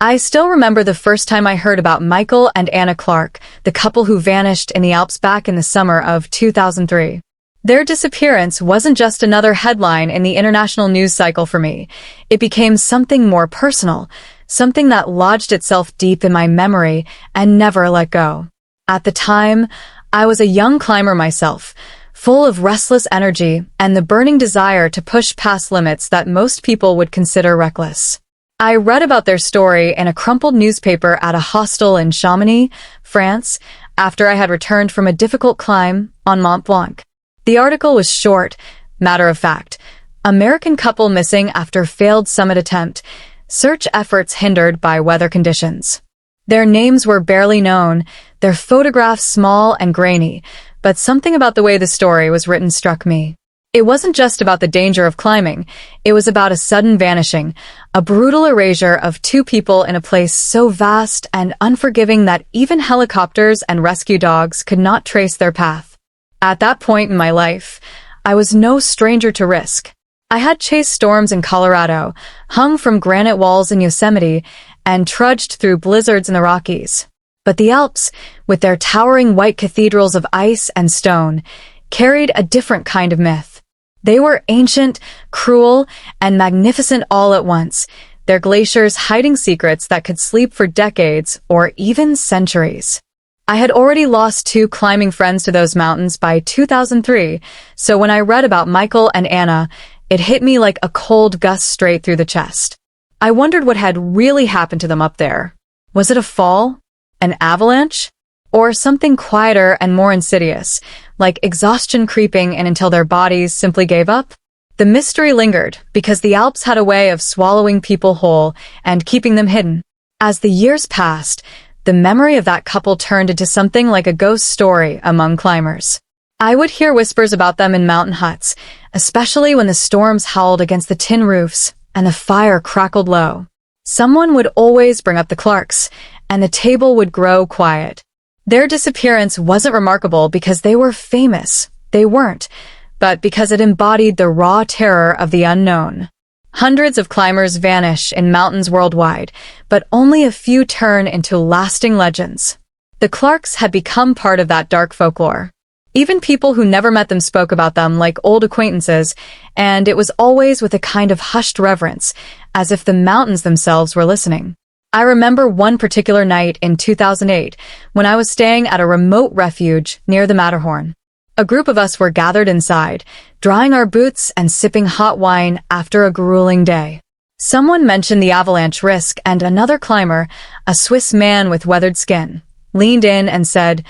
I still remember the first time I heard about Michael and Anna Clark, the couple who vanished in the Alps back in the summer of 2003. Their disappearance wasn't just another headline in the international news cycle for me. It became something more personal, something that lodged itself deep in my memory and never let go. At the time, I was a young climber myself, full of restless energy and the burning desire to push past limits that most people would consider reckless. I read about their story in a crumpled newspaper at a hostel in Chamonix, France, after I had returned from a difficult climb on Mont Blanc. The article was short, matter-of-fact. American couple missing after failed summit attempt. Search efforts hindered by weather conditions. Their names were barely known, their photographs small and grainy, but something about the way the story was written struck me. It wasn't just about the danger of climbing, it was about a sudden vanishing, a brutal erasure of two people in a place so vast and unforgiving that even helicopters and rescue dogs could not trace their path. At that point in my life, I was no stranger to risk. I had chased storms in Colorado, hung from granite walls in Yosemite, and trudged through blizzards in the Rockies. But the Alps, with their towering white cathedrals of ice and stone, carried a different kind of myth. They were ancient, cruel, and magnificent all at once, their glaciers hiding secrets that could sleep for decades or even centuries. I had already lost 2 climbing friends to those mountains by 2003, so when I read about Michael and Anna, it hit me like a cold gust straight through the chest. I wondered what had really happened to them up there. Was it a fall? An avalanche? Or something quieter and more insidious, like exhaustion creeping in until their bodies simply gave up? The mystery lingered because the Alps had a way of swallowing people whole and keeping them hidden. As the years passed, the memory of that couple turned into something like a ghost story among climbers. I would hear whispers about them in mountain huts, especially when the storms howled against the tin roofs and the fire crackled low. Someone would always bring up the Clarks, and the table would grow quiet. Their disappearance wasn't remarkable because they were famous. They weren't, but because it embodied the raw terror of the unknown. Hundreds of climbers vanish in mountains worldwide, but only a few turn into lasting legends. The Clarks had become part of that dark folklore. Even people who never met them spoke about them like old acquaintances, and it was always with a kind of hushed reverence, as if the mountains themselves were listening. I remember one particular night in 2008 when I was staying at a remote refuge near the Matterhorn. A group of us were gathered inside, drying our boots and sipping hot wine after a grueling day. Someone mentioned the avalanche risk, and another climber, a Swiss man with weathered skin, leaned in and said,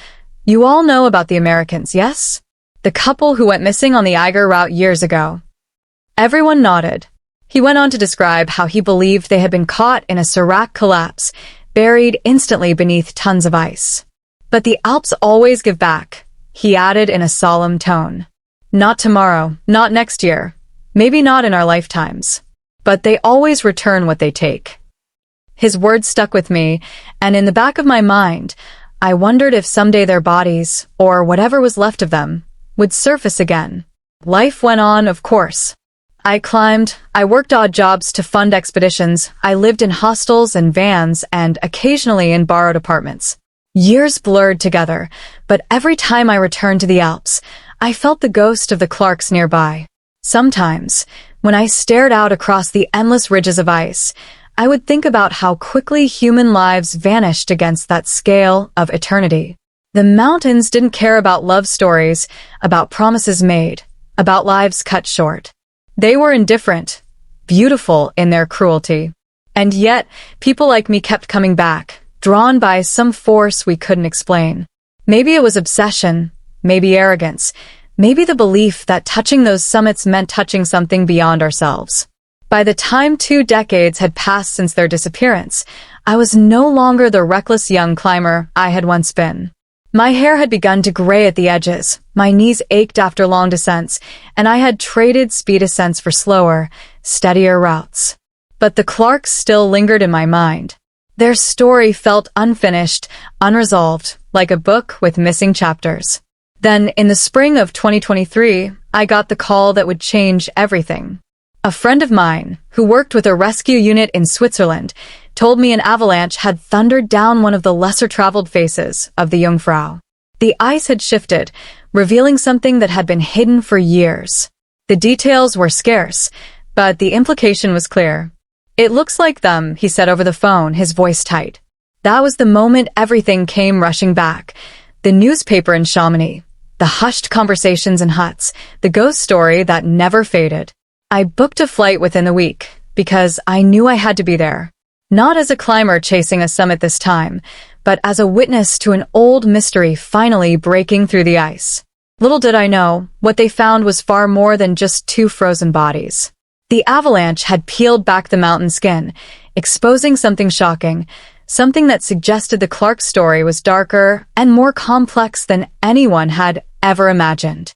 "You all know about the Americans, yes? The couple who went missing on the Eiger route years ago." Everyone nodded. He went on to describe how he believed they had been caught in a serac collapse, buried instantly beneath tons of ice. "But the Alps always give back," he added in a solemn tone. "Not tomorrow, not next year, maybe not in our lifetimes. But they always return what they take." His words stuck with me, and in the back of my mind, I wondered if someday their bodies, or whatever was left of them, would surface again. Life went on, of course. I climbed, I worked odd jobs to fund expeditions, I lived in hostels and vans and occasionally in borrowed apartments. Years blurred together, but every time I returned to the Alps, I felt the ghost of the Clarks nearby. Sometimes, when I stared out across the endless ridges of ice, I would think about how quickly human lives vanished against that scale of eternity. The mountains didn't care about love stories, about promises made, about lives cut short. They were indifferent, beautiful in their cruelty. And yet, people like me kept coming back, drawn by some force we couldn't explain. Maybe it was obsession, maybe arrogance, maybe the belief that touching those summits meant touching something beyond ourselves. By the time 2 decades had passed since their disappearance, I was no longer the reckless young climber I had once been. My hair had begun to gray at the edges, my knees ached after long descents, and I had traded speed ascents for slower, steadier routes. But the Clarks still lingered in my mind. Their story felt unfinished, unresolved, like a book with missing chapters. Then, in the spring of 2023, I got the call that would change everything. A friend of mine, who worked with a rescue unit in Switzerland, told me an avalanche had thundered down one of the lesser-traveled faces of the Jungfrau. The ice had shifted, revealing something that had been hidden for years. The details were scarce, but the implication was clear. "It looks like them," he said over the phone, his voice tight. That was the moment everything came rushing back. The newspaper in Chamonix, the hushed conversations in huts, the ghost story that never faded. I booked a flight within the week, because I knew I had to be there. Not as a climber chasing a summit this time, but as a witness to an old mystery finally breaking through the ice. Little did I know, what they found was far more than just two frozen bodies. The avalanche had peeled back the mountain skin, exposing something shocking, something that suggested the Clark story was darker and more complex than anyone had ever imagined.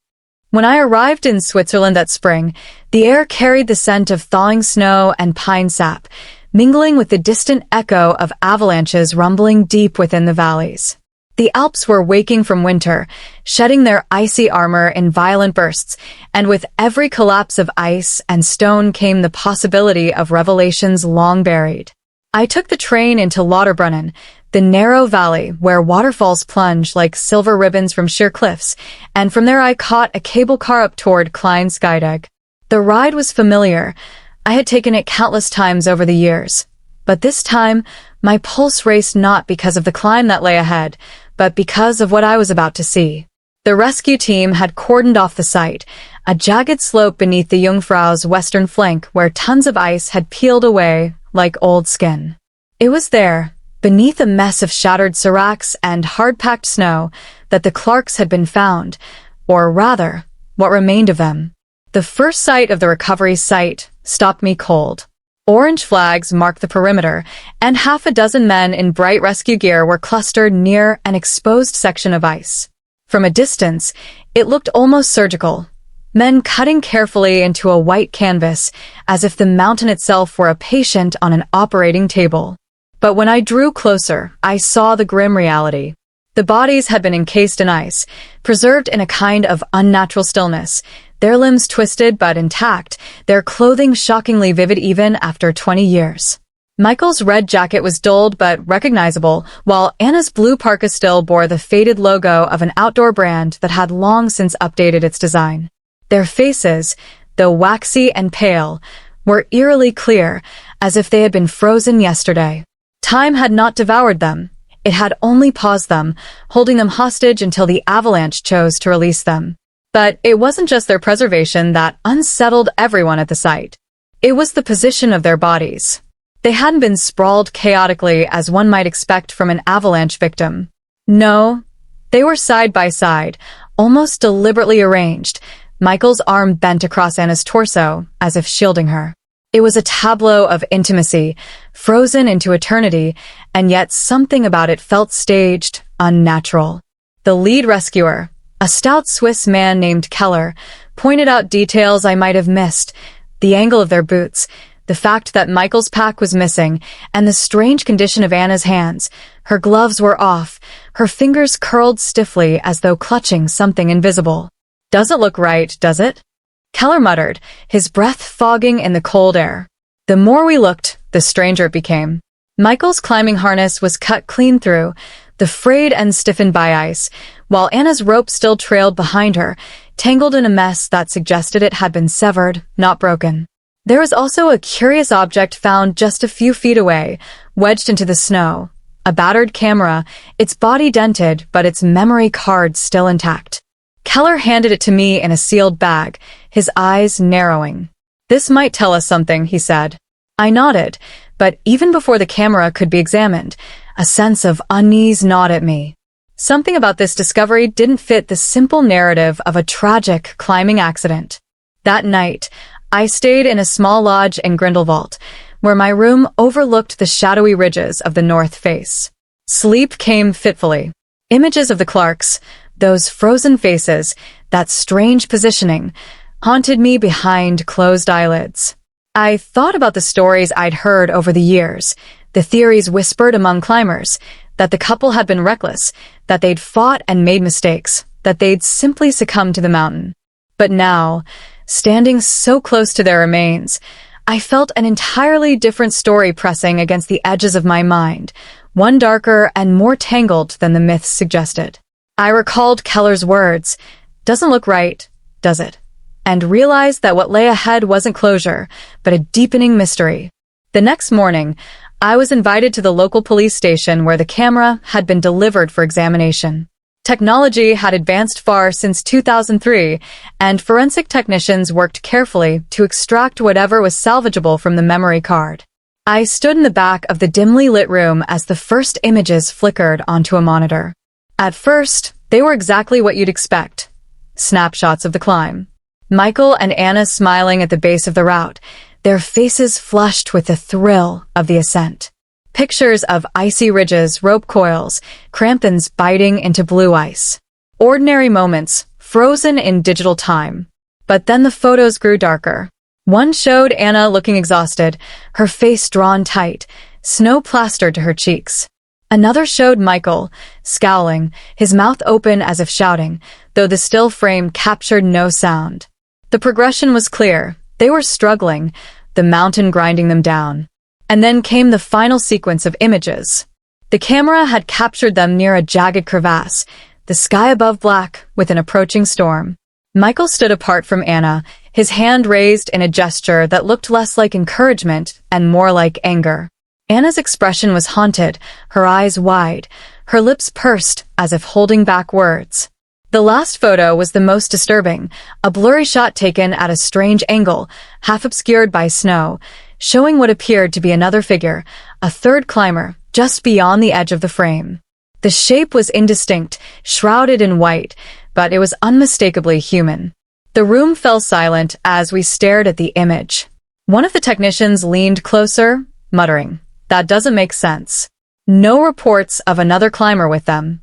When I arrived in Switzerland that spring, the air carried the scent of thawing snow and pine sap, mingling with the distant echo of avalanches rumbling deep within the valleys. The Alps were waking from winter, shedding their icy armor in violent bursts, and with every collapse of ice and stone came the possibility of revelations long buried. I took the train into Lauterbrunnen, the narrow valley where waterfalls plunge like silver ribbons from sheer cliffs, and from there I caught a cable car up toward Klein Skydeg. The ride was familiar. I had taken it countless times over the years. But this time, my pulse raced not because of the climb that lay ahead, but because of what I was about to see. The rescue team had cordoned off the site, a jagged slope beneath the Jungfrau's western flank where tons of ice had peeled away like old skin. It was there, beneath a mess of shattered seracs and hard-packed snow, that the Clarks had been found, or rather, what remained of them. The first sight of the recovery site stopped me cold. Orange flags marked the perimeter, and half a dozen men in bright rescue gear were clustered near an exposed section of ice. From a distance, it looked almost surgical. Men cutting carefully into a white canvas, as if the mountain itself were a patient on an operating table. But when I drew closer, I saw the grim reality. The bodies had been encased in ice, preserved in a kind of unnatural stillness, their limbs twisted but intact, their clothing shockingly vivid even after 20 years. Michael's red jacket was dulled but recognizable, while Anna's blue parka still bore the faded logo of an outdoor brand that had long since updated its design. Their faces, though waxy and pale, were eerily clear, as if they had been frozen yesterday. Time had not devoured them. It had only paused them, holding them hostage until the avalanche chose to release them. But it wasn't just their preservation that unsettled everyone at the site. It was the position of their bodies. They hadn't been sprawled chaotically as one might expect from an avalanche victim. No, they were side by side, almost deliberately arranged, Michael's arm bent across Anna's torso, as if shielding her. It was a tableau of intimacy, frozen into eternity, and yet something about it felt staged, unnatural. The lead rescuer, a stout Swiss man named Keller, pointed out details I might have missed, the angle of their boots, the fact that Michael's pack was missing, and the strange condition of Anna's hands. Her gloves were off, her fingers curled stiffly as though clutching something invisible. "Doesn't look right, does it?" Keller muttered, his breath fogging in the cold air. The more we looked, the stranger it became. Michael's climbing harness was cut clean through, the frayed and stiffened by ice, while Anna's rope still trailed behind her, tangled in a mess that suggested it had been severed, not broken. There was also a curious object found just a few feet away, wedged into the snow. A battered camera, its body dented, but its memory card still intact. Keller handed it to me in a sealed bag, his eyes narrowing. "This might tell us something," he said. I nodded, but even before the camera could be examined, a sense of unease gnawed at me. Something about this discovery didn't fit the simple narrative of a tragic climbing accident. That night, I stayed in a small lodge in Grindelwald, where my room overlooked the shadowy ridges of the north face. Sleep came fitfully. Images of the Clarks, those frozen faces, that strange positioning, haunted me behind closed eyelids. I thought about the stories I'd heard over the years, the theories whispered among climbers, that the couple had been reckless, that they'd fought and made mistakes, that they'd simply succumbed to the mountain. But now, standing so close to their remains. I felt an entirely different story pressing against the edges of my mind, one darker and more tangled than the myths suggested. I recalled Keller's words, "Doesn't look right, does it?" and realized that what lay ahead wasn't closure, but a deepening mystery. The next morning, I was invited to the local police station where the camera had been delivered for examination. Technology had advanced far since 2003, and forensic technicians worked carefully to extract whatever was salvageable from the memory card. I stood in the back of the dimly lit room as the first images flickered onto a monitor. At first, they were exactly what you'd expect. Snapshots of the climb. Michael and Anna smiling at the base of the route, their faces flushed with the thrill of the ascent. Pictures of icy ridges, rope coils, crampons biting into blue ice. Ordinary moments, frozen in digital time. But then the photos grew darker. One showed Anna looking exhausted, her face drawn tight, snow plastered to her cheeks. Another showed Michael, scowling, his mouth open as if shouting, though the still frame captured no sound. The progression was clear. They were struggling, the mountain grinding them down. And then came the final sequence of images. The camera had captured them near a jagged crevasse, the sky above black with an approaching storm. Michael stood apart from Anna, his hand raised in a gesture that looked less like encouragement and more like anger. Anna's expression was haunted, her eyes wide, her lips pursed as if holding back words. The last photo was the most disturbing, a blurry shot taken at a strange angle, half obscured by snow, showing what appeared to be another figure, a third climber, just beyond the edge of the frame. The shape was indistinct, shrouded in white, but it was unmistakably human. The room fell silent as we stared at the image. One of the technicians leaned closer, muttering, "That doesn't make sense." No reports of another climber with them.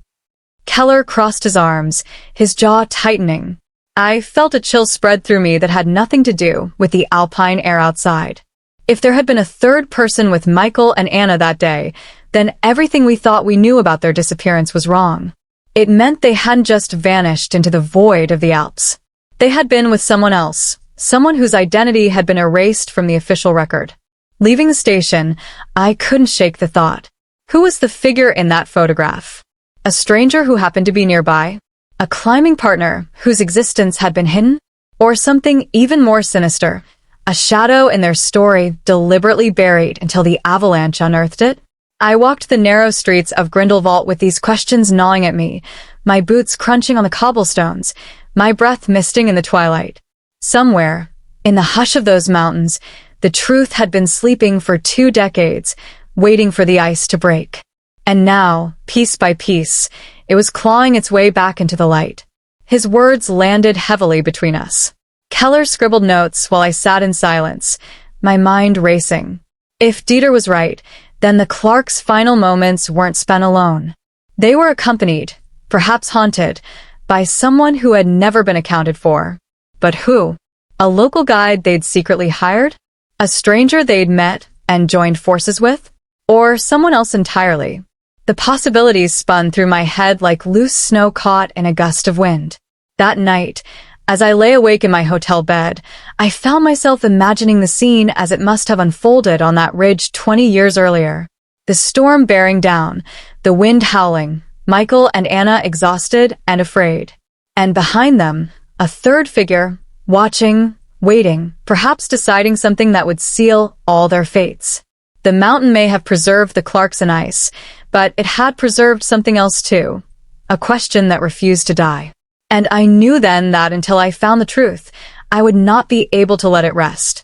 Keller crossed his arms, his jaw tightening. I felt a chill spread through me that had nothing to do with the alpine air outside. If there had been a third person with Michael and Anna that day, then everything we thought we knew about their disappearance was wrong. It meant they hadn't just vanished into the void of the Alps. They had been with someone else, someone whose identity had been erased from the official record. Leaving the station, I couldn't shake the thought. Who was the figure in that photograph? A stranger who happened to be nearby? A climbing partner whose existence had been hidden? Or something even more sinister? A shadow in their story deliberately buried until the Avalanche unearthed it? I walked the narrow streets of Grindelwald with these questions gnawing at me, my boots crunching on the cobblestones, my breath misting in the twilight. Somewhere, in the hush of those mountains, the truth had been sleeping for 2 decades, waiting for the ice to break. And now, piece by piece, it was clawing its way back into the light. His words landed heavily between us. Keller scribbled notes while I sat in silence, my mind racing. If Dieter was right, then the Clarks' final moments weren't spent alone. They were accompanied, perhaps haunted, by someone who had never been accounted for. But who? A local guide they'd secretly hired? A stranger they'd met and joined forces with? Or someone else entirely? The possibilities spun through my head like loose snow caught in a gust of wind. That night, as I lay awake in my hotel bed, I found myself imagining the scene as it must have unfolded on that ridge 20 years earlier. The storm bearing down, the wind howling, Michael and Anna exhausted and afraid. And behind them, a third figure, watching, waiting, perhaps deciding something that would seal all their fates. The mountain may have preserved the Clarks in ice, but it had preserved something else too, a question that refused to die. And I knew then that until I found the truth, I would not be able to let it rest.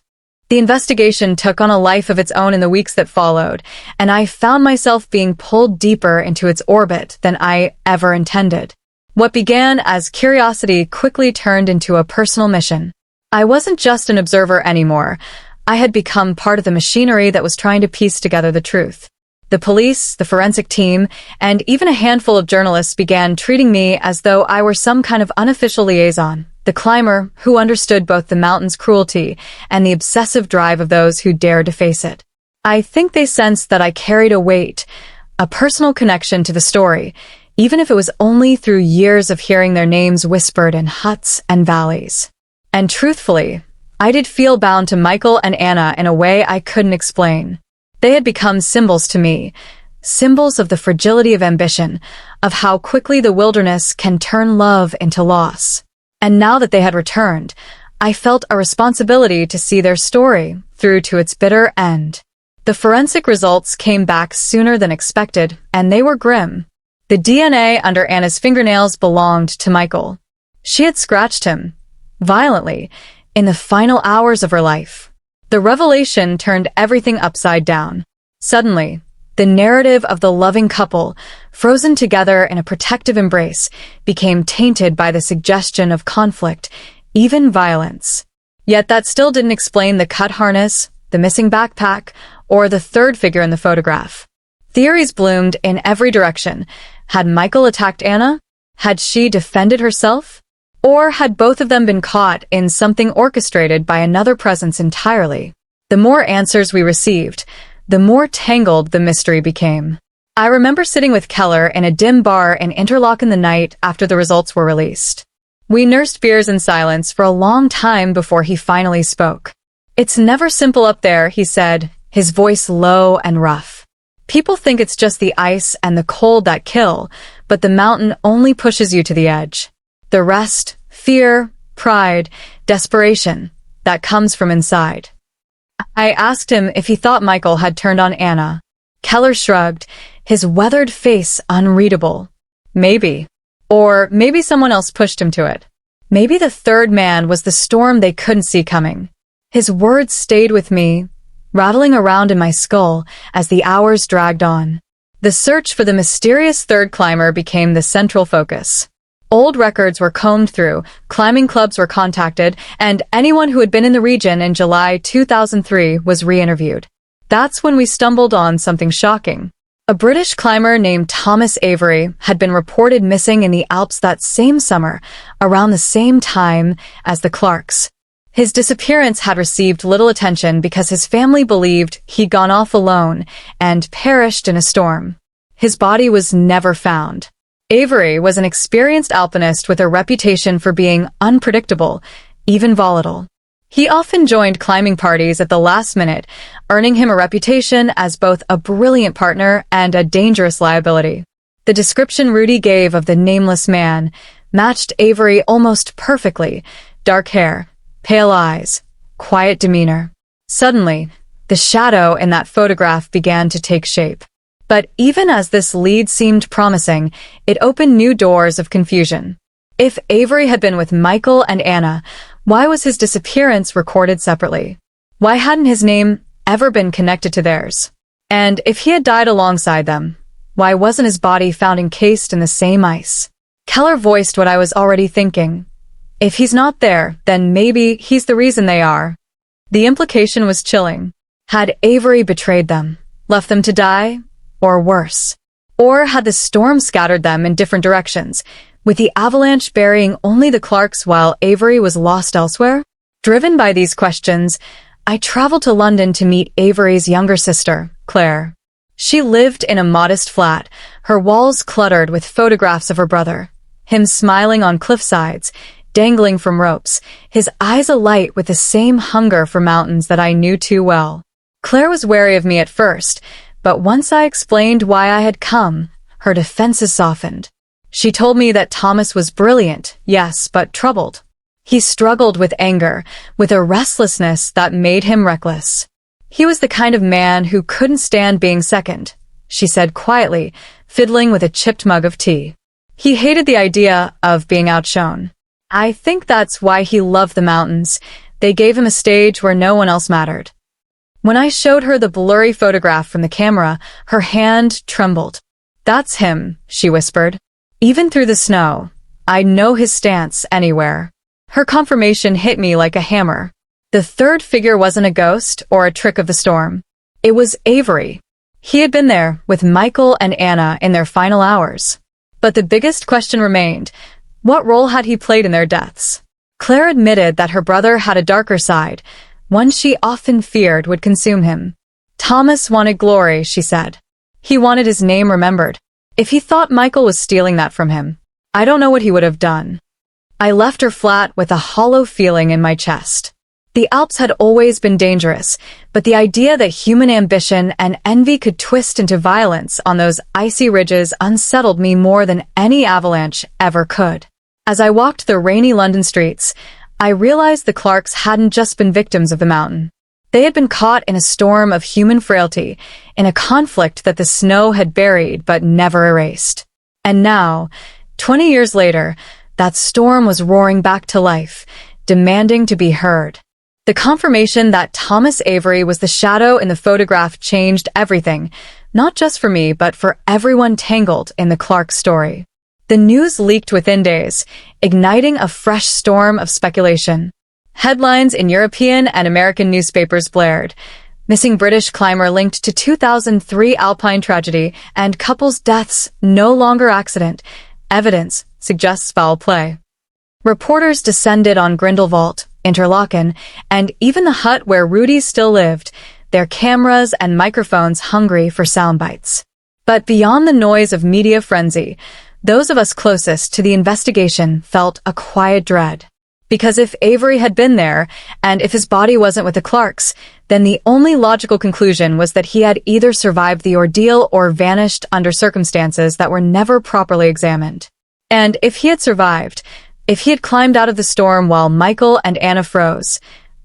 The investigation took on a life of its own in the weeks that followed, and I found myself being pulled deeper into its orbit than I ever intended. What began as curiosity quickly turned into a personal mission. I wasn't just an observer anymore. I had become part of the machinery that was trying to piece together the truth. The police, the forensic team, and even a handful of journalists began treating me as though I were some kind of unofficial liaison, the climber who understood both the mountain's cruelty and the obsessive drive of those who dared to face it. I think they sensed that I carried a weight, a personal connection to the story, even if it was only through years of hearing their names whispered in huts and valleys. And truthfully, I did feel bound to Michael and Anna in a way I couldn't explain. They had become symbols to me, symbols of the fragility of ambition, of how quickly the wilderness can turn love into loss. And now that they had returned, I felt a responsibility to see their story through to its bitter end. The forensic results came back sooner than expected, and they were grim. The DNA under Anna's fingernails belonged to Michael. She had scratched him, violently, in the final hours of her life. The revelation turned everything upside down. Suddenly, the narrative of the loving couple, frozen together in a protective embrace, became tainted by the suggestion of conflict, even violence. Yet that still didn't explain the cut harness, the missing backpack, or the third figure in the photograph. Theories bloomed in every direction. Had Michael attacked Anna? Had she defended herself? Or had both of them been caught in something orchestrated by another presence entirely? The more answers we received, the more tangled the mystery became. I remember sitting with Keller in a dim bar in Interlaken the night after the results were released. We nursed fears in silence for a long time before he finally spoke. "It's never simple up there," he said, his voice low and rough. "People think it's just the ice and the cold that kill, but the mountain only pushes you to the edge. The rest, fear, pride, desperation, that comes from inside." I asked him if he thought Michael had turned on Anna. Keller shrugged, his weathered face unreadable. "Maybe. Or maybe someone else pushed him to it. Maybe the third man was the storm they couldn't see coming." His words stayed with me, rattling around in my skull as the hours dragged on. The search for the mysterious third climber became the central focus. Old records were combed through, climbing clubs were contacted, and anyone who had been in the region in July 2003 was re-interviewed. That's when we stumbled on something shocking. A British climber named Thomas Avery had been reported missing in the Alps that same summer, around the same time as the Clarks. His disappearance had received little attention because his family believed he'd gone off alone and perished in a storm. His body was never found. Avery was an experienced alpinist with a reputation for being unpredictable, even volatile. He often joined climbing parties at the last minute, earning him a reputation as both a brilliant partner and a dangerous liability. The description Rudy gave of the nameless man matched Avery almost perfectly: dark hair, pale eyes, quiet demeanor. Suddenly, the shadow in that photograph began to take shape. But even as this lead seemed promising, it opened new doors of confusion. If Avery had been with Michael and Anna, why was his disappearance recorded separately? Why hadn't his name ever been connected to theirs? And if he had died alongside them, why wasn't his body found encased in the same ice? Keller voiced what I was already thinking. If he's not there, then maybe he's the reason they are. The implication was chilling. Had Avery betrayed them, left them to die, or worse? Or had the storm scattered them in different directions, with the avalanche burying only the Clarks while Avery was lost elsewhere? Driven by these questions, I traveled to London to meet Avery's younger sister, Claire. She lived in a modest flat, her walls cluttered with photographs of her brother, him smiling on cliffsides, dangling from ropes, his eyes alight with the same hunger for mountains that I knew too well. Claire was wary of me at first, but once I explained why I had come, her defenses softened. She told me that Thomas was brilliant, yes, but troubled. He struggled with anger, with a restlessness that made him reckless. He was the kind of man who couldn't stand being second, she said quietly, fiddling with a chipped mug of tea. He hated the idea of being outshone. I think that's why he loved the mountains. They gave him a stage where no one else mattered. When I showed her the blurry photograph from the camera, her hand trembled. "That's him," she whispered. "Even through the snow, I'd know his stance anywhere." Her confirmation hit me like a hammer. The third figure wasn't a ghost or a trick of the storm. It was Avery. He had been there with Michael and Anna in their final hours. But the biggest question remained: what role had he played in their deaths? Claire admitted that her brother had a darker side, one she often feared would consume him. Thomas wanted glory, she said. He wanted his name remembered. If he thought Michael was stealing that from him, I don't know what he would have done. I left her flat with a hollow feeling in my chest. The Alps had always been dangerous, but the idea that human ambition and envy could twist into violence on those icy ridges unsettled me more than any avalanche ever could. As I walked the rainy London streets, I realized the Clarks hadn't just been victims of the mountain. They had been caught in a storm of human frailty, in a conflict that the snow had buried but never erased. And now, 20 years later, that storm was roaring back to life, demanding to be heard. The confirmation that Thomas Avery was the shadow in the photograph changed everything, not just for me, but for everyone tangled in the Clark story. The news leaked within days, igniting a fresh storm of speculation. Headlines in European and American newspapers blared. Missing British climber linked to 2003 Alpine tragedy, and couple's deaths no longer accident. Evidence suggests foul play. Reporters descended on Grindelwald, Interlaken, and even the hut where Rudy still lived, their cameras and microphones hungry for soundbites. But beyond the noise of media frenzy, those of us closest to the investigation felt a quiet dread. Because if Avery had been there, and if his body wasn't with the Clarks, then the only logical conclusion was that he had either survived the ordeal or vanished under circumstances that were never properly examined. And if he had survived, if he had climbed out of the storm while Michael and Anna froze,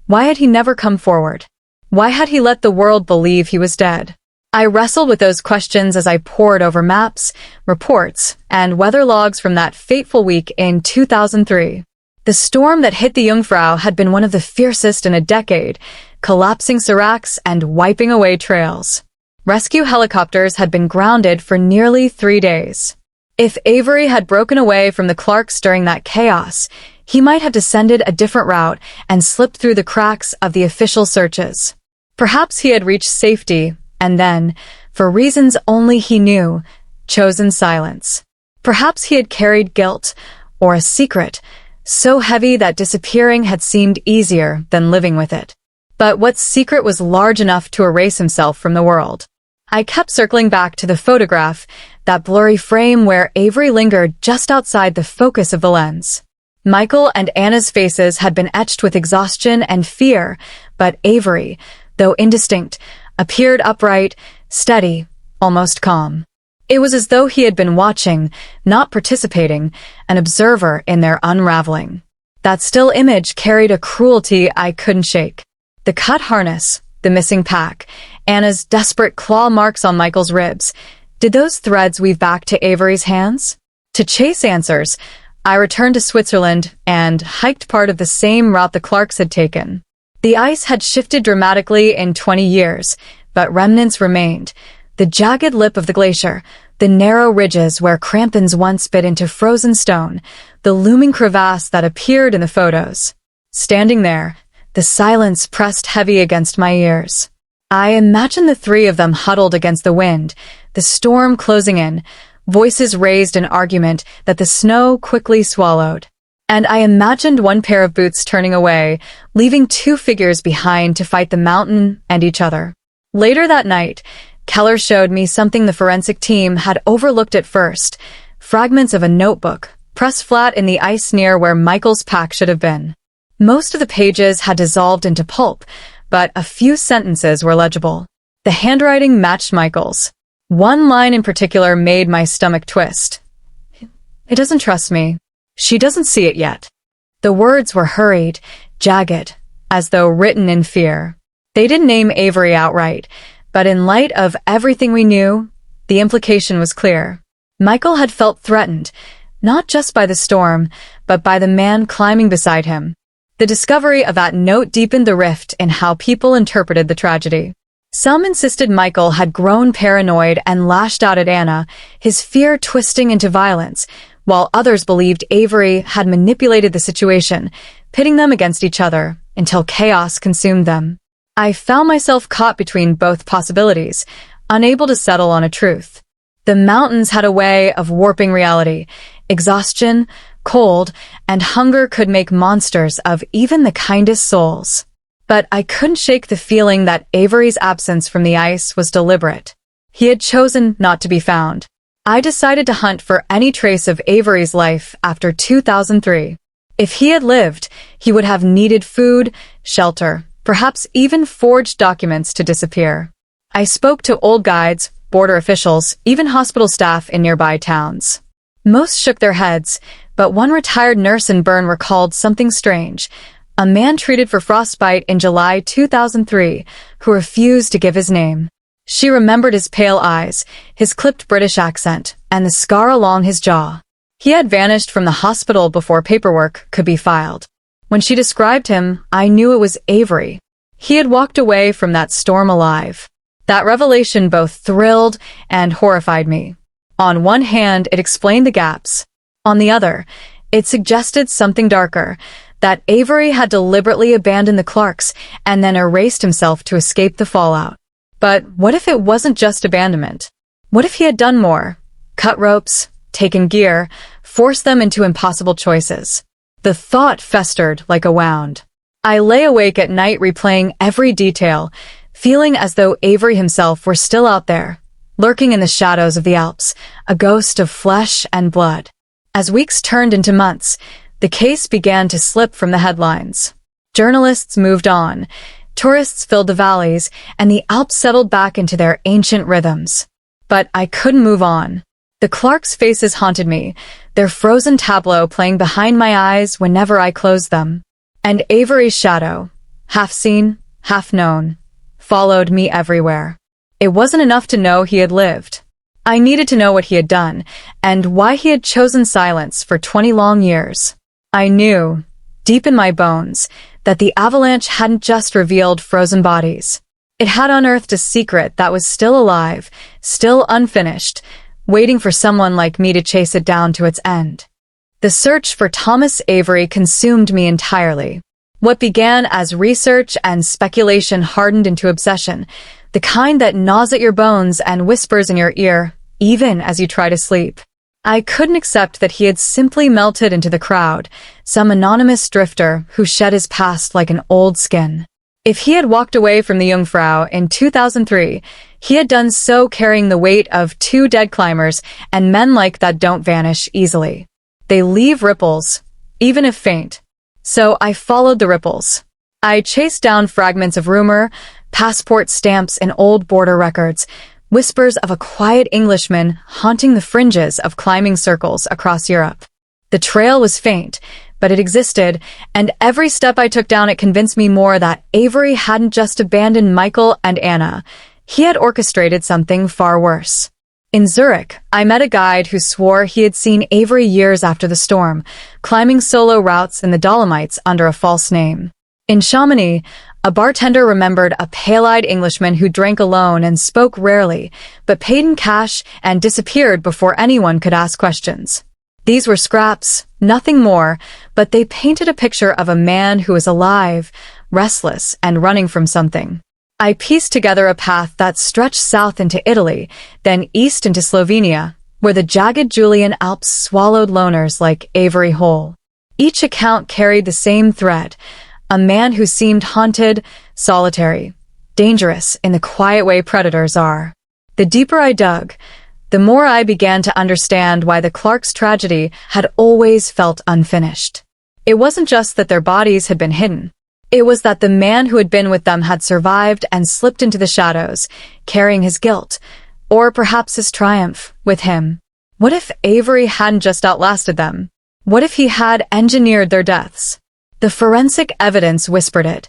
why had he never come forward? Why had he let the world believe he was dead? I wrestled with those questions as I pored over maps, reports, and weather logs from that fateful week in 2003. The storm that hit the Jungfrau had been one of the fiercest in a decade, collapsing seracs and wiping away trails. Rescue helicopters had been grounded for nearly 3 days. If Avery had broken away from the Clarks during that chaos, he might have descended a different route and slipped through the cracks of the official searches. Perhaps he had reached safety and then, for reasons only he knew, chosen silence. Perhaps he had carried guilt or a secret so heavy that disappearing had seemed easier than living with it. But what secret was large enough to erase himself from the world? I kept circling back to the photograph, that blurry frame where Avery lingered just outside the focus of the lens. Michael and Anna's faces had been etched with exhaustion and fear, but Avery, though indistinct, appeared upright, steady, almost calm. It was as though he had been watching, not participating, an observer in their unraveling. That still image carried a cruelty I couldn't shake. The cut harness, the missing pack, Anna's desperate claw marks on Michael's ribs. Did those threads weave back to Avery's hands? To chase answers, I returned to Switzerland and hiked part of the same route the Clarks had taken. The ice had shifted dramatically in 20 years, but remnants remained. The jagged lip of the glacier, the narrow ridges where crampons once bit into frozen stone, the looming crevasse that appeared in the photos. Standing there, the silence pressed heavy against my ears. I imagined the three of them huddled against the wind, the storm closing in, voices raised in argument that the snow quickly swallowed. And I imagined one pair of boots turning away, leaving two figures behind to fight the mountain and each other. Later that night, Keller showed me something the forensic team had overlooked at first, fragments of a notebook, pressed flat in the ice near where Michael's pack should have been. Most of the pages had dissolved into pulp, but a few sentences were legible. The handwriting matched Michael's. One line in particular made my stomach twist. "He doesn't trust me. She doesn't see it yet." The words were hurried, jagged, as though written in fear. They didn't name Avery outright, but in light of everything we knew, the implication was clear. Michael had felt threatened, not just by the storm, but by the man climbing beside him. The discovery of that note deepened the rift in how people interpreted the tragedy. Some insisted Michael had grown paranoid and lashed out at Anna, his fear twisting into violence, while others believed Avery had manipulated the situation, pitting them against each other until chaos consumed them. I found myself caught between both possibilities, unable to settle on a truth. The mountains had a way of warping reality. Exhaustion, cold, and hunger could make monsters of even the kindest souls. But I couldn't shake the feeling that Avery's absence from the ice was deliberate. He had chosen not to be found. I decided to hunt for any trace of Avery's life after 2003. If he had lived, he would have needed food, shelter, perhaps even forged documents to disappear. I spoke to old guides, border officials, even hospital staff in nearby towns. Most shook their heads, but one retired nurse in Bern recalled something strange. A man treated for frostbite in July 2003 who refused to give his name. She remembered his pale eyes, his clipped British accent, and the scar along his jaw. He had vanished from the hospital before paperwork could be filed. When she described him, I knew it was Avery. He had walked away from that storm alive. That revelation both thrilled and horrified me. On one hand, it explained the gaps. On the other, it suggested something darker, that Avery had deliberately abandoned the Clarks and then erased himself to escape the fallout. But what if it wasn't just abandonment? What if he had done more? Cut ropes, taken gear, forced them into impossible choices. The thought festered like a wound. I lay awake at night replaying every detail, feeling as though Avery himself were still out there, lurking in the shadows of the Alps, a ghost of flesh and blood. As weeks turned into months, the case began to slip from the headlines. Journalists moved on, tourists filled the valleys, and the Alps settled back into their ancient rhythms. But I couldn't move on. The Clarks' faces haunted me, their frozen tableau playing behind my eyes whenever I closed them. And Avery's shadow, half seen, half known, followed me everywhere. It wasn't enough to know he had lived. I needed to know what he had done, and why he had chosen silence for 20 long years. I knew, deep in my bones, that the Avalanche hadn't just revealed frozen bodies. It had unearthed a secret that was still alive, still unfinished, waiting for someone like me to chase it down to its end. The search for Thomas Avery consumed me entirely. What began as research and speculation hardened into obsession, the kind that gnaws at your bones and whispers in your ear, even as you try to sleep. I couldn't accept that he had simply melted into the crowd, some anonymous drifter who shed his past like an old skin. If he had walked away from the Jungfrau in 2003, he had done so carrying the weight of 2 dead climbers, and men like that don't vanish easily. They leave ripples, even if faint. So I followed the ripples. I chased down fragments of rumor, passport stamps and old border records, whispers of a quiet Englishman haunting the fringes of climbing circles across Europe. The trail was faint, but it existed, and every step I took down it convinced me more that Avery hadn't just abandoned Michael and Anna. He had orchestrated something far worse. In Zurich, I met a guide who swore he had seen Avery years after the storm, climbing solo routes in the Dolomites under a false name. In Chamonix, a bartender remembered a pale-eyed Englishman who drank alone and spoke rarely, but paid in cash and disappeared before anyone could ask questions. These were scraps, nothing more, but they painted a picture of a man who was alive, restless, and running from something. I pieced together a path that stretched south into Italy, then east into Slovenia, where the jagged Julian Alps swallowed loners like Avery whole. Each account carried the same thread, a man who seemed haunted, solitary, dangerous in the quiet way predators are. The deeper I dug, the more I began to understand why the Clarks' tragedy had always felt unfinished. It wasn't just that their bodies had been hidden. It was that the man who had been with them had survived and slipped into the shadows, carrying his guilt, or perhaps his triumph, with him. What if Avery hadn't just outlasted them? What if he had engineered their deaths? The forensic evidence whispered it.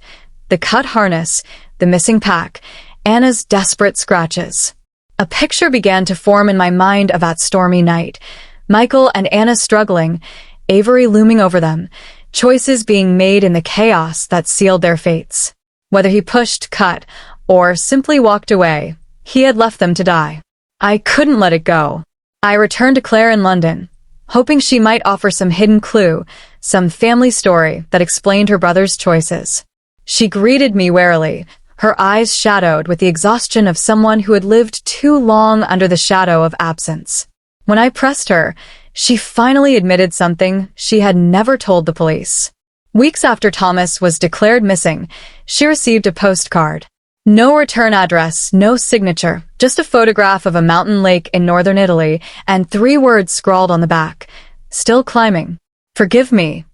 The cut harness, the missing pack, Anna's desperate scratches. A picture began to form in my mind of that stormy night. Michael and Anna struggling, Avery looming over them, choices being made in the chaos that sealed their fates. Whether he pushed, cut, or simply walked away, he had left them to die. I couldn't let it go. I returned to Claire in London, hoping she might offer some hidden clue, some family story that explained her brother's choices. She greeted me warily, her eyes shadowed with the exhaustion of someone who had lived too long under the shadow of absence. When I pressed her, she finally admitted something she had never told the police. Weeks after Thomas was declared missing, she received a postcard. No return address, no signature, just a photograph of a mountain lake in northern Italy and 3 words scrawled on the back. Still climbing. Forgive me.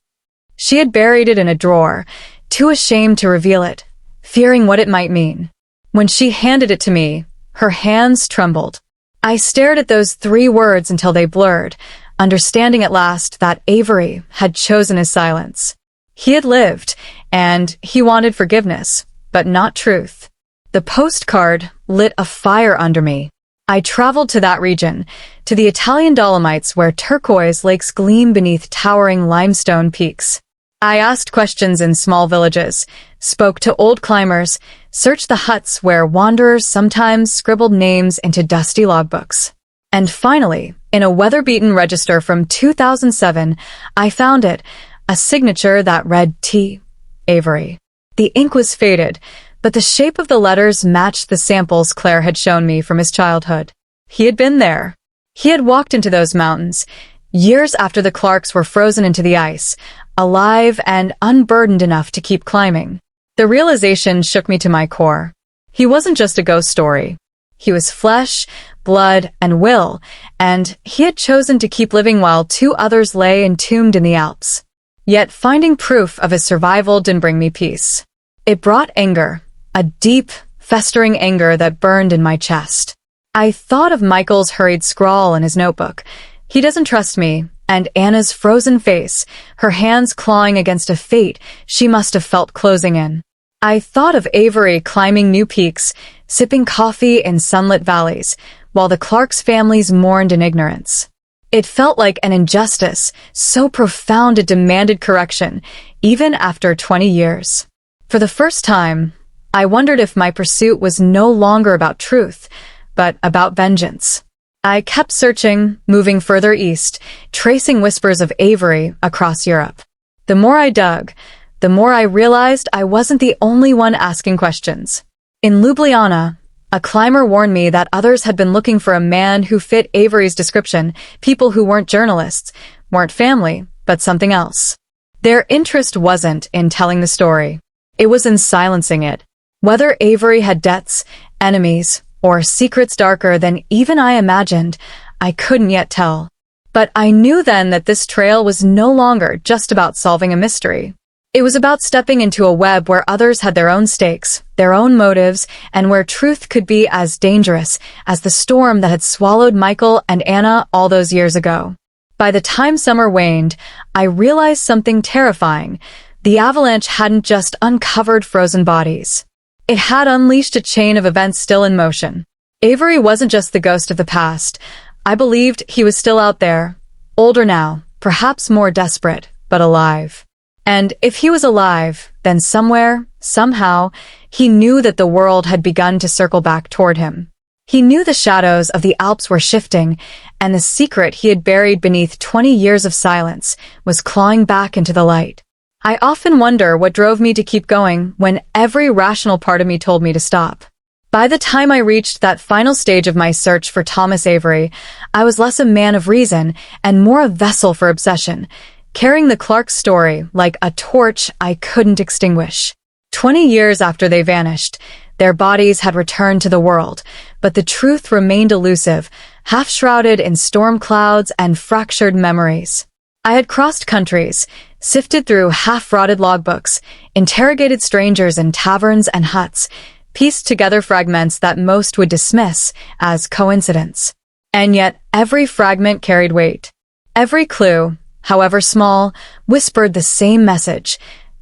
She had buried it in a drawer, too ashamed to reveal it, fearing what it might mean. When she handed it to me, her hands trembled. I stared at those 3 words until they blurred, understanding at last that Avery had chosen his silence. He had lived, and he wanted forgiveness, but not truth. The postcard lit a fire under me. I traveled to that region, to the Italian Dolomites where turquoise lakes gleam beneath towering limestone peaks. I asked questions in small villages, spoke to old climbers, searched the huts where wanderers sometimes scribbled names into dusty logbooks. And finally, in a weather-beaten register from 2007, I found it, a signature that read T. Avery. The ink was faded, but the shape of the letters matched the samples Claire had shown me from his childhood. He had been there. He had walked into those mountains, years after the Clarks were frozen into the ice, alive and unburdened enough to keep climbing. The realization shook me to my core. He wasn't just a ghost story. He was flesh, blood, and will, and he had chosen to keep living while 2 others lay entombed in the Alps. Yet finding proof of his survival didn't bring me peace. It brought anger, a deep, festering anger that burned in my chest. I thought of Michael's hurried scrawl in his notebook. He doesn't trust me, and Anna's frozen face, her hands clawing against a fate she must have felt closing in. I thought of Avery climbing new peaks, sipping coffee in sunlit valleys, while the Clarks' families mourned in ignorance. It felt like an injustice, so profound it demanded correction, even after 20 years. For the first time, I wondered if my pursuit was no longer about truth, but about vengeance. I kept searching, moving further east, tracing whispers of Avery across Europe. The more I dug, the more I realized I wasn't the only one asking questions. In Ljubljana, a climber warned me that others had been looking for a man who fit Avery's description, people who weren't journalists, weren't family, but something else. Their interest wasn't in telling the story. It was in silencing it. Whether Avery had debts, enemies, or secrets darker than even I imagined, I couldn't yet tell. But I knew then that this trail was no longer just about solving a mystery. It was about stepping into a web where others had their own stakes, their own motives, and where truth could be as dangerous as the storm that had swallowed Michael and Anna all those years ago. By the time summer waned, I realized something terrifying. The avalanche hadn't just uncovered frozen bodies. It had unleashed a chain of events still in motion. Avery wasn't just the ghost of the past. I believed he was still out there, older now, perhaps more desperate, but alive. And if he was alive, then somewhere, somehow, he knew that the world had begun to circle back toward him. He knew the shadows of the Alps were shifting, and the secret he had buried beneath 20 years of silence was clawing back into the light. I often wonder what drove me to keep going when every rational part of me told me to stop. By the time I reached that final stage of my search for Thomas Avery, I was less a man of reason and more a vessel for obsession, carrying the Clarks' story like a torch I couldn't extinguish. 20 years after they vanished, their bodies had returned to the world, but the truth remained elusive, half-shrouded in storm clouds and fractured memories. I had crossed countries, sifted through half-rotted logbooks, interrogated strangers in taverns and huts, pieced together fragments that most would dismiss as coincidence. And yet every fragment carried weight. Every clue, however small, whispered the same message.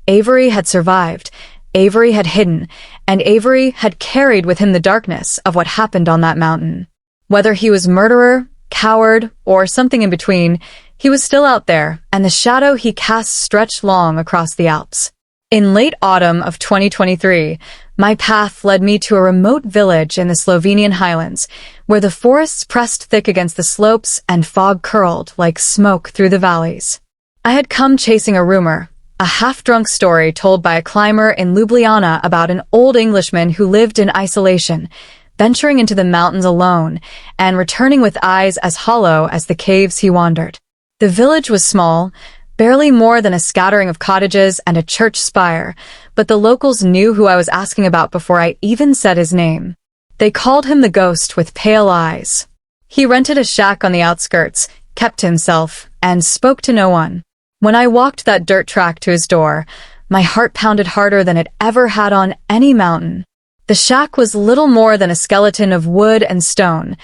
Avery had survived, Avery had hidden, and Avery had carried with him the darkness of what happened on that mountain. Whether he was murderer, coward, or something in between, he was still out there, and the shadow he cast stretched long across the Alps. In late autumn of 2023, my path led me to a remote village in the Slovenian highlands, where the forests pressed thick against the slopes and fog curled like smoke through the valleys. I had come chasing a rumor, a half-drunk story told by a climber in Ljubljana about an old Englishman who lived in isolation, venturing into the mountains alone and returning with eyes as hollow as the caves he wandered. The village was small, barely more than a scattering of cottages and a church spire, but the locals knew who I was asking about before I even said his name. They called him the ghost with pale eyes. He rented a shack on the outskirts, kept to himself, and spoke to no one. When I walked that dirt track to his door, my heart pounded harder than it ever had on any mountain. The shack was little more than a skeleton of wood and stone,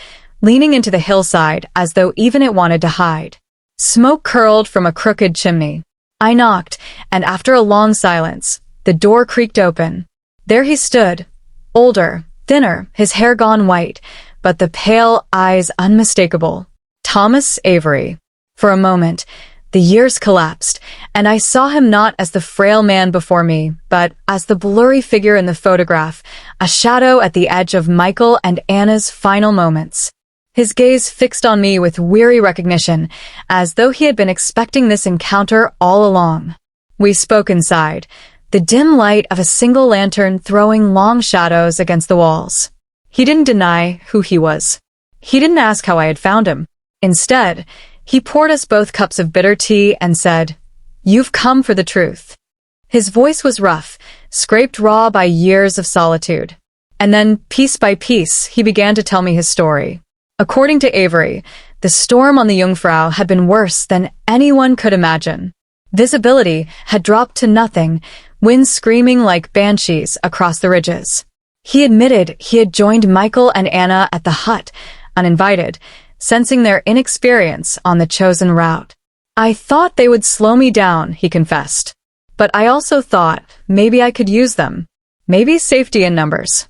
leaning into the hillside as though even it wanted to hide. Smoke curled from a crooked chimney. I knocked, and after a long silence, the door creaked open. There he stood, older, thinner, his hair gone white, but the pale eyes unmistakable. Thomas Avery. For a moment, the years collapsed, and I saw him not as the frail man before me, but as the blurry figure in the photograph, a shadow at the edge of Michael and Anna's final moments. His gaze fixed on me with weary recognition, as though he had been expecting this encounter all along. We spoke inside, the dim light of a single lantern throwing long shadows against the walls. He didn't deny who he was. He didn't ask how I had found him. Instead, he poured us both cups of bitter tea and said, "You've come for the truth." His voice was rough, scraped raw by years of solitude. And then, piece by piece, he began to tell me his story. According to Avery, the storm on the Jungfrau had been worse than anyone could imagine. Visibility had dropped to nothing, winds screaming like banshees across the ridges. He admitted he had joined Michael and Anna at the hut, uninvited, sensing their inexperience on the chosen route. "I thought they would slow me down," he confessed. "But I also thought maybe I could use them. Maybe safety in numbers."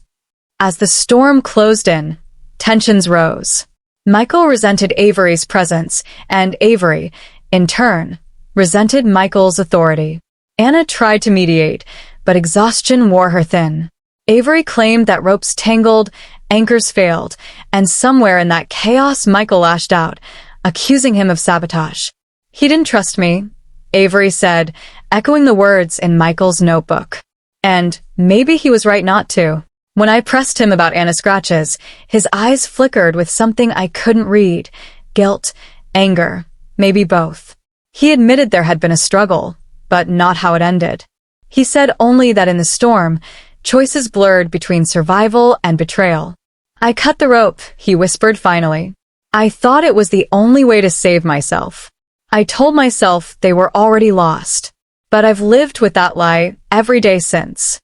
As the storm closed in, tensions rose. Michael resented Avery's presence, and Avery, in turn, resented Michael's authority. Anna tried to mediate, but exhaustion wore her thin. Avery claimed that ropes tangled, anchors failed, and somewhere in that chaos Michael lashed out, accusing him of sabotage. "He didn't trust me," Avery said, echoing the words in Michael's notebook. And maybe he was right not to. When I pressed him about Anna's scratches, his eyes flickered with something I couldn't read. Guilt, anger, maybe both. He admitted there had been a struggle, but not how it ended. He said only that in the storm, choices blurred between survival and betrayal. "I cut the rope," he whispered finally. "I thought it was the only way to save myself. I told myself they were already lost. But I've lived with that lie every day since."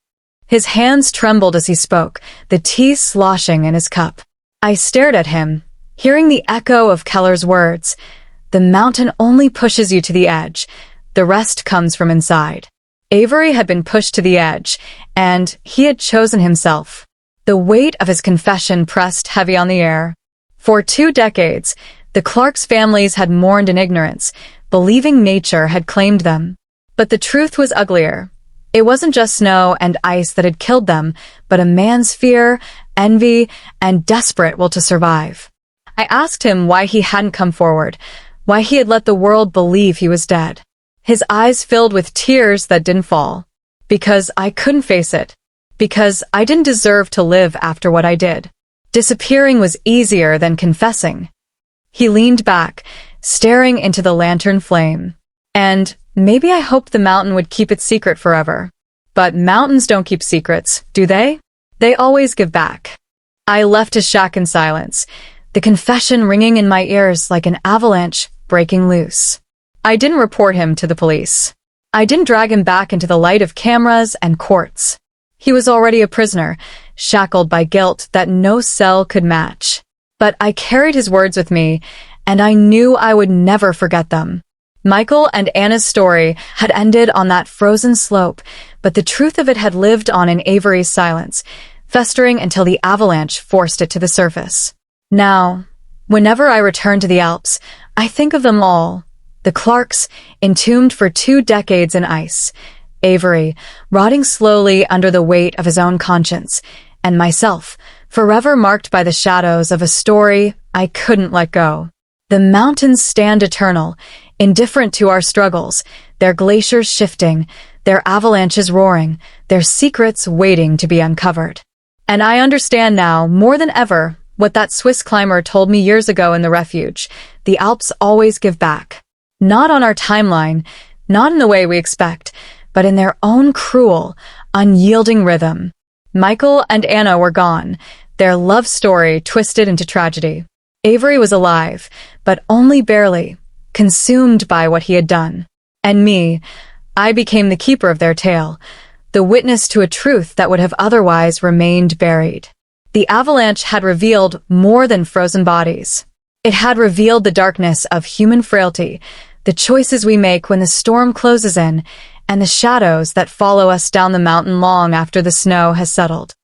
His hands trembled as he spoke, the tea sloshing in his cup. I stared at him, hearing the echo of Keller's words. "The mountain only pushes you to the edge. The rest comes from inside." Avery had been pushed to the edge, and he had chosen himself. The weight of his confession pressed heavy on the air. For 2 decades, the Clarks families had mourned in ignorance, believing nature had claimed them. But the truth was uglier. It wasn't just snow and ice that had killed them, but a man's fear, envy, and desperate will to survive. I asked him why he hadn't come forward, why he had let the world believe he was dead. His eyes filled with tears that didn't fall. Because I couldn't face it. Because I didn't deserve to live after what I did. Disappearing was easier than confessing. He leaned back, staring into the lantern flame. And maybe I hoped the mountain would keep its secret forever. But mountains don't keep secrets, do they? They always give back. I left his shack in silence, the confession ringing in my ears like an avalanche breaking loose. I didn't report him to the police. I didn't drag him back into the light of cameras and courts. He was already a prisoner, shackled by guilt that no cell could match. But I carried his words with me, and I knew I would never forget them. Michael and Anna's story had ended on that frozen slope, but the truth of it had lived on in Avery's silence, festering until the avalanche forced it to the surface. Now, whenever I return to the Alps, I think of them all. The Clarks, entombed for 2 decades in ice. Avery, rotting slowly under the weight of his own conscience. And myself, forever marked by the shadows of a story I couldn't let go. The mountains stand eternal, indifferent to our struggles, their glaciers shifting, their avalanches roaring, their secrets waiting to be uncovered. And I understand now, more than ever, what that Swiss climber told me years ago in the refuge. The Alps always give back. Not on our timeline, not in the way we expect, but in their own cruel, unyielding rhythm. Michael and Anna were gone, their love story twisted into tragedy. Avery was alive, but only barely, consumed by what he had done. And me, I became the keeper of their tale, the witness to a truth that would have otherwise remained buried. The avalanche had revealed more than frozen bodies. It had revealed the darkness of human frailty, the choices we make when the storm closes in, and the shadows that follow us down the mountain long after the snow has settled.